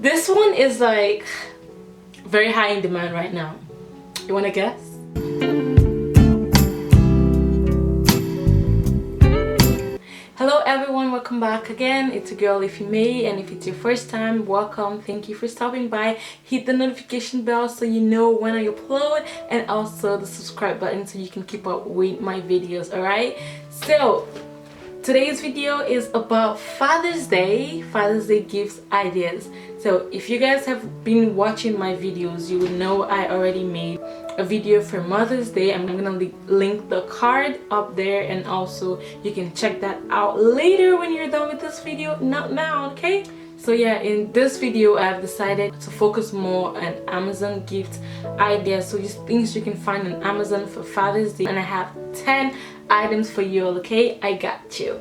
This one is like very high in demand right now. You wanna guess? Hello everyone, welcome back again. It's your girl Ify Maey, and if it's your first time, welcome. Thank you for stopping by. Hit the notification bell so you know when I upload, and also the subscribe button so you can keep up with my videos. Alright, so today's video is about Father's Day gifts ideas. So if you guys have been watching my videos, you would know I already made a video for Mother's Day. I'm gonna link the card up there, and also you can check that out later when you're done with this video, not now, okay? So yeah, in this video I've decided to focus more on Amazon gift ideas, so just things you can find on Amazon for Father's Day, and I have 10 items for you all, okay? I got you.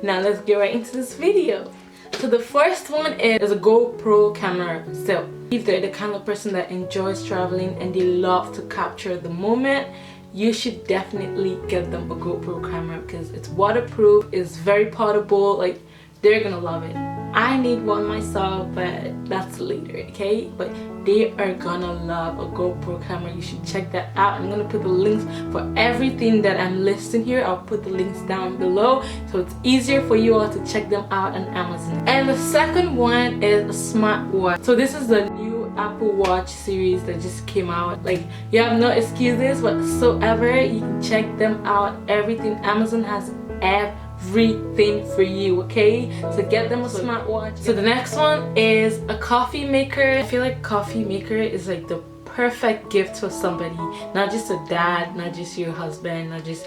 Now let's get right into this video. So the first one is a GoPro camera. So if they're the kind of person that enjoys traveling and they love to capture the moment, you should definitely get them a GoPro camera because it's waterproof, it's very portable, like they're gonna love it. I need one myself, but that's later, okay? But they are gonna love a GoPro camera. You should check that out. I'm gonna put the links for everything that I'm listing here. I'll put the links down below so it's easier for you all to check them out on Amazon. And the second one is a smartwatch. So this is the new Apple Watch series that just came out. Like, you have no excuses whatsoever. You can check them out. Everything Amazon has everything for you, okay? So get them a smartwatch. So the next one is a coffee maker. I feel like coffee maker is like the perfect gift for somebody, not just a dad, not just your husband, not just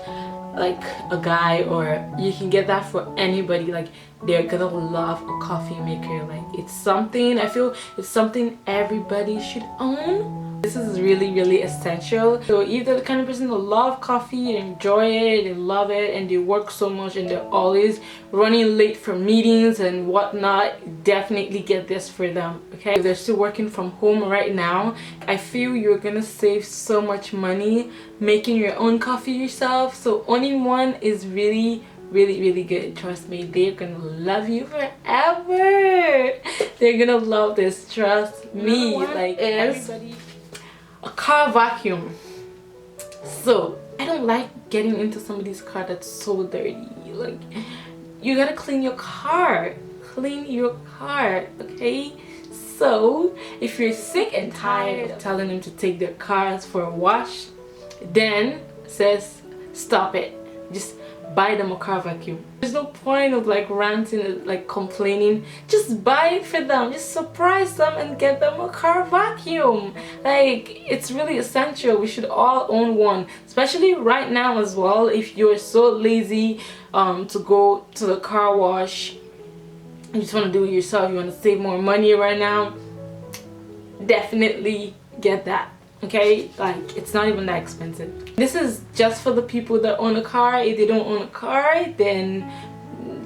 like a guy, or you can get that for anybody. Like, they're gonna love a coffee maker. Like, it's something, I feel it's something everybody should own. This is really essential. So if they're the kind of person that love coffee, they enjoy it, they love it, and they work so much and they're always running late for meetings and whatnot, definitely get this for them, okay? If they're still working from home right now, I feel you're gonna save so much money making your own coffee yourself. So owning one is really good. Trust me, they're gonna love you forever. They're gonna love this, trust me. Like, everybody, a car vacuum. So I don't like getting into somebody's car that's so dirty. Like, you gotta clean your car, okay? So if you're sick and tired of telling them to take their cars for a wash, then says stop it, just buy them a car vacuum. There's no point of like ranting, like complaining. Just buy it for them, just surprise them and get them a car vacuum. Like, it's really essential. We should all own one, especially right now as well. If you're so lazy to go to the car wash, you just want to do it yourself, you want to save more money right now, definitely get that. Okay, like, it's not even that expensive. This is just for the people that own a car. If they don't own a car, then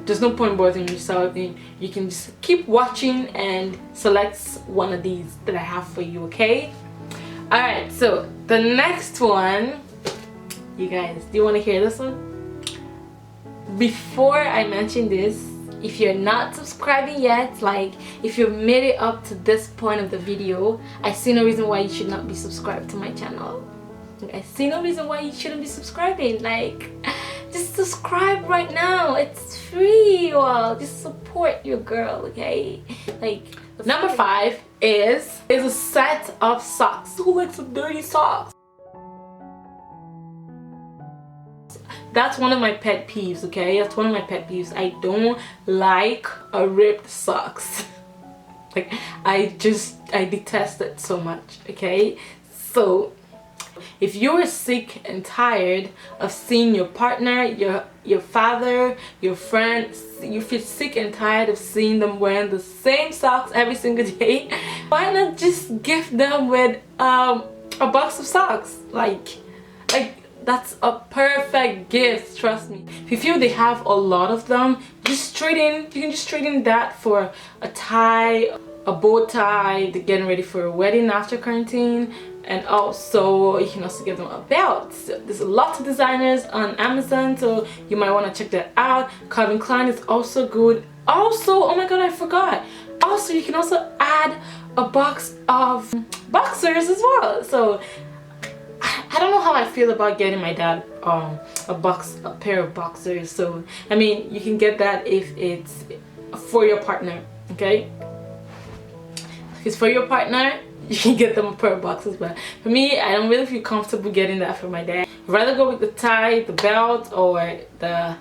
there's no point bothering yourself. Then you can just keep watching and select one of these that I have for you, okay? Alright, so the next one, you guys, do you want to hear this one? Before I mention this, if you're not subscribing yet, like if you've made it up to this point of the video, I see no reason why you should not be subscribed to my channel. I see no reason why you shouldn't be subscribing. Like, just subscribe right now, it's free. Well, just support your girl, okay? Like, number 5 is a set of socks. Who likes some dirty socks? That's one of my pet peeves, okay? That's one of my pet peeves. I don't like a ripped socks. Like, I detest it so much, okay? So if you're sick and tired of seeing your partner, your father, your friend, you feel sick and tired of seeing them wearing the same socks every single day, why not just gift them with a box of socks? Like that's a perfect gift, trust me. If you feel they have a lot of them, you can just trade in that for a tie, a bow tie, they're getting ready for a wedding after quarantine, and also you can also give them a belt. So there's lots of designers on Amazon, so you might want to check that out. Calvin Klein is also good. Also, oh my god, I forgot, also you can also add a box of boxers as well. So I don't know how I feel about getting my dad a pair of boxers. So I mean, you can get that if it's for your partner, okay? If it's for your partner, you can get them a pair of boxers, but for me, I don't really feel comfortable getting that for my dad. I'd rather go with the tie, the belt, or the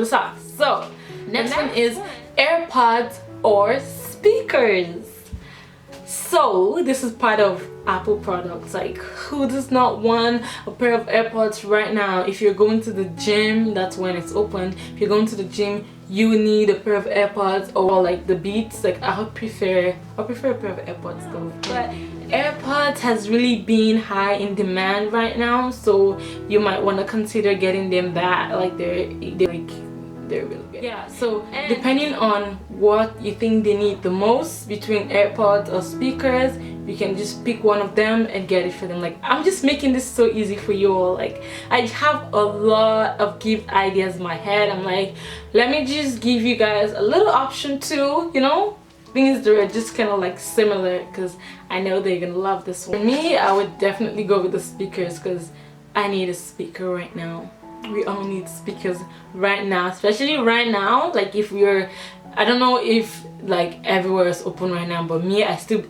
socks. So next one is AirPods or speakers. So this is part of Apple products. Like, who does not want a pair of AirPods right now? If you're going to the gym, that's when it's open. If you're going to the gym, you need a pair of AirPods, or like the Beats. Like, I prefer a pair of AirPods though. But AirPods has really been high in demand right now, so you might want to consider getting them that. Like they're really good. Yeah, so depending on what you think they need the most between AirPods or speakers, you can just pick one of them and get it for them. Like, I'm just making this so easy for you all. Like, I have a lot of gift ideas in my head. I'm like, let me just give you guys a little option too, you know, things that are just kind of like similar, because I know they're gonna love this one. For me, I would definitely go with the speakers, because I need a speaker right now. We all need speakers right now, especially right now. Like, if we're, I don't know if like everywhere is open right now, but me, I still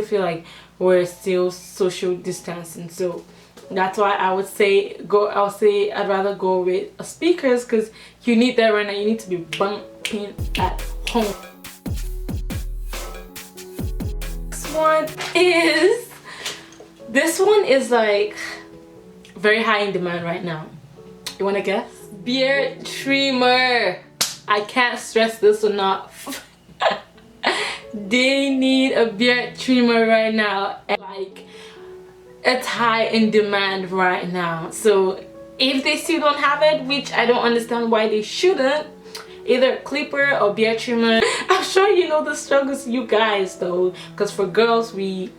feel like we're still social distancing. So that's why I would say I'd rather go with a speakers, because you need that right now. You need to be bumping at home. This one is like very high in demand right now. You wanna guess? Beard trimmer. I can't stress this enough. They need a beard trimmer right now. And like, it's high in demand right now. So if they still don't have it, which I don't understand why they shouldn't, either clipper or beard trimmer. I'm sure you know the struggles, you guys, though, because for girls, we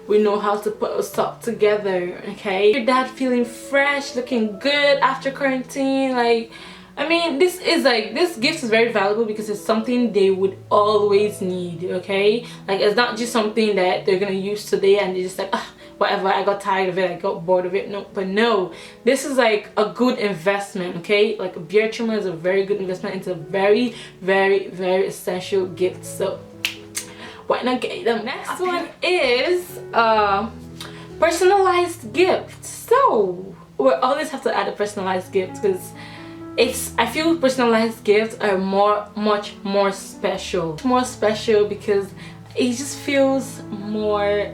know how to put us up together, okay? Your dad feeling fresh, looking good after quarantine. Like, I mean, this gift is very valuable because it's something they would always need, okay? Like, it's not just something that they're gonna use today and they're just like, whatever, I got tired of it, I got bored of it. No, but no, this is like a good investment, okay? Like, a beard trimmer is a very good investment. It's a very, very, very essential gift. So why not get them? Next one is personalized gift. So we always have to add a personalized gift, because I feel personalized gifts are much more special. Because it just feels more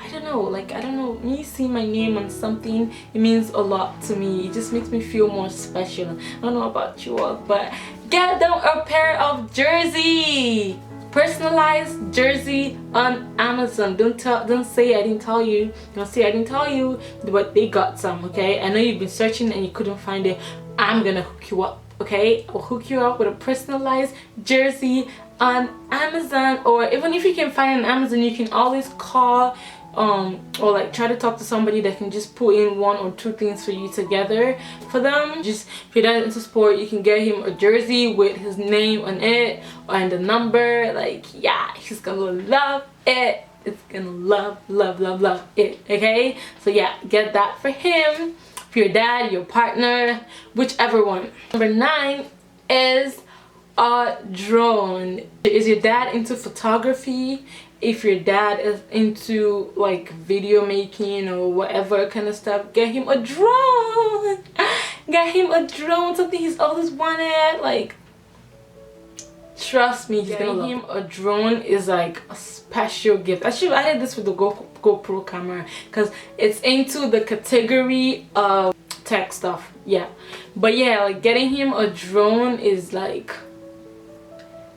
I don't know, me seeing my name on something, it means a lot to me. It just makes me feel more special. I don't know about you all, but get them a pair of jersey. Personalized jersey on Amazon. Don't say I didn't tell you. Don't say I didn't tell you, but they got some, okay? I know you've been searching and you couldn't find it. I'm gonna hook you up, okay? I'll hook you up with a personalized jersey on Amazon, or even if you can find it on Amazon, you can always call or like try to talk to somebody that can just put in one or two things for you together for them. Just if your dad into sport, you can get him a jersey with his name on it and the number. Like, yeah, he's gonna love it. It's gonna love it, okay? So yeah, get that for him, for your dad, your partner, whichever one. Number 9 is a drone. Is your dad into photography? If your dad is into like video making or whatever kind of stuff, get him a drone. Get him a drone, something he's always wanted. Like, trust me, he's gonna love it. Getting him a drone is like a special gift. I should have added this with the GoPro camera, because it's into the category of tech stuff. Yeah, but yeah, like getting him a drone is like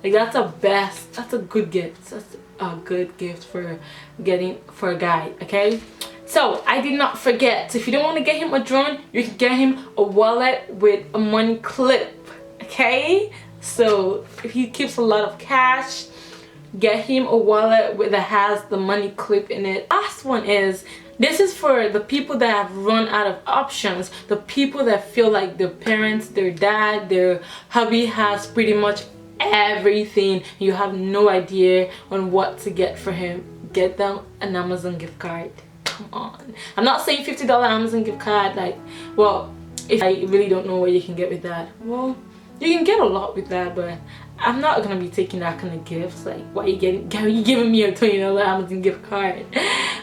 that's a good gift. That's a good gift for getting for a guy, okay? So I did not forget, if you don't want to get him a drone, you can get him a wallet with a money clip, okay? So if he keeps a lot of cash, get him a wallet that has the money clip in it. Last one is, this is for the people that have run out of options, the people that feel like their parents, their dad, their hubby has pretty much everything. You have no idea on what to get for him. Get them an Amazon gift card. Come on. I'm not saying $50 Amazon gift card, like, well, if I really don't know what you can get with that, well, you can get a lot with that, but I'm not gonna be taking that kind of gifts. Like, why are you giving me a $20 Amazon gift card?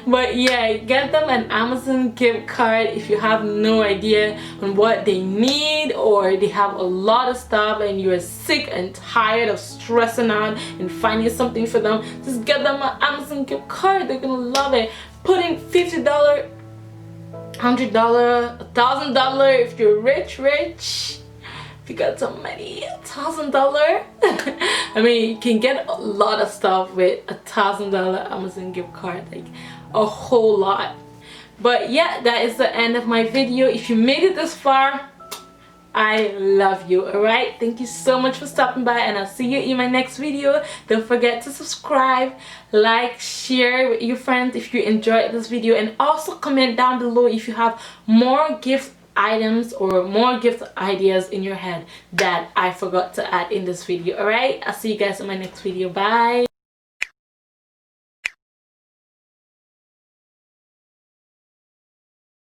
But yeah, get them an Amazon gift card if you have no idea on what they need, or they have a lot of stuff and you're sick and tired of stressing out and finding something for them. Just get them an Amazon gift card. They're gonna love it. Putting $50, $100, $1,000 if you're rich. If you got some money, $1,000. I mean, you can get a lot of stuff with $1,000 Amazon gift card, like a whole lot. But yeah, that is the end of my video. If you made it this far, I love you. Alright, thank you so much for stopping by, and I'll see you in my next video. Don't forget to subscribe, like, share with your friends if you enjoyed this video, and also comment down below if you have more gift items or more gift ideas in your head that I forgot to add in this video. Alright, I'll see you guys in my next video. Bye.